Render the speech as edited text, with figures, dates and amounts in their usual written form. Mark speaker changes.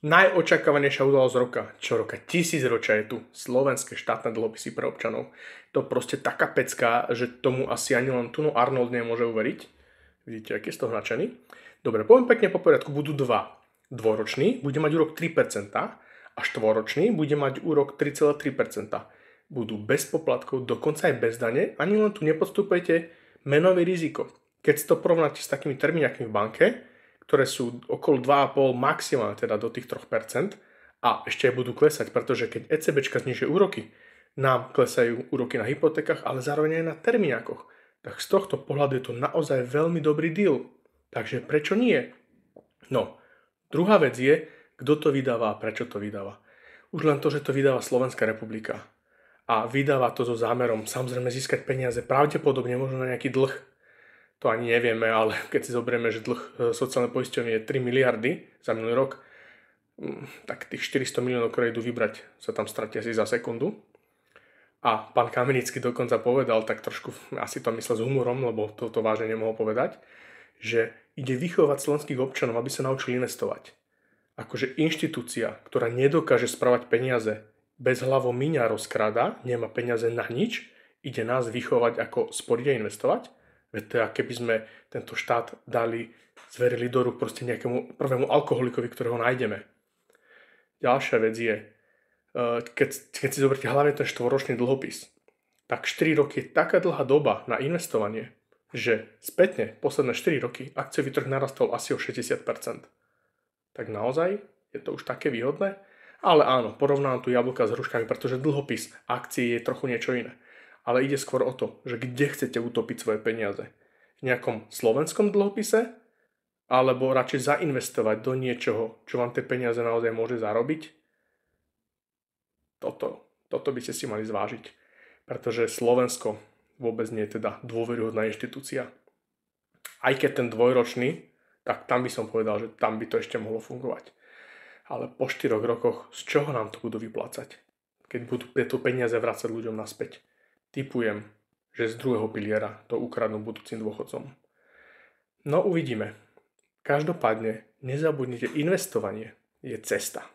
Speaker 1: Najočakávanejšia udalosť roka, čo roka 1000-ročia je tu, slovenské štátne dlhopisy pre občanov. To proste taká pecka, že tomu asi ani len Tuno Arnold nemôže uveriť. Vidíte, aký je z toho nadšený. Dobre, poviem pekne po poriadku, budú dva. Dvoročný bude mať úrok 3% a štvoročný bude mať úrok 3,3%. Budú bez poplatkov, dokonca aj bez dane, ani len tu nepodstupujete menové riziko. Keď si to porovnáte s takými termíňakmi v banke, ktoré sú okolo 2,5 maximálne teda do tých 3% a ešte aj budú klesať, pretože keď ECBčka znižuje úroky, nám klesajú úroky na hypotékach, ale zároveň aj na termíňakoch. Tak z tohto pohľadu je to naozaj veľmi dobrý deal. Takže prečo nie? No, druhá vec je, kto to vydáva a prečo to vydáva. Už len to, že to vydáva Slovenská republika a vydáva to so zámerom samozrejme získať peniaze, pravdepodobne možno na nejaký dlh. To ani nevieme, ale keď si zoberieme, že dlh sociálnej poisťovne je 3 miliardy za minulý rok, tak tých 400 miliónov, ktoré idú vybrať, sa tam stratia asi za sekundu. A pán Kamenický dokonca povedal, tak trošku asi to myslel s humorom, lebo toto vážne nemohol povedať, že ide vychovať slovenských občanov, aby sa naučili investovať. Akože inštitúcia, ktorá nedokáže spravať peniaze, bez hlavo míňa rozkráda, nemá peniaze na nič, ide nás vychovať, ako sporiť a investovať. Veď to je, keby sme tento štát zverili do rúk proste nejakému prvému alkoholikovi, ktorého nájdeme. Ďalšia vec je, keď si zoberte hlavne ten štvoročný dlhopis, tak 4 roky je taká dlhá doba na investovanie, že spätne posledné 4 roky akciový trh narastol asi o 60%. Tak naozaj je to už také výhodné? Ale áno, porovnám tu jablka s hruškami, pretože dlhopis akcií je trochu niečo iné. Ale ide skôr o to, že kde chcete utopiť svoje peniaze. V nejakom slovenskom dlhopise? Alebo radšej zainvestovať do niečoho, čo vám tie peniaze naozaj môže zarobiť? Toto by ste si mali zvážiť. Pretože Slovensko vôbec nie je teda dôveryhodná inštitúcia. Aj keď ten dvojročný, tak tam by som povedal, že tam by to ešte mohlo fungovať. Ale po 4 rokoch, z čoho nám to budú vyplácať? Keď budú tieto peniaze vrácať ľuďom naspäť. Tipujem, že z druhého piliera to ukradnú budúcim dôchodcom. No uvidíme. Každopádne nezabudnite, investovanie je cesta.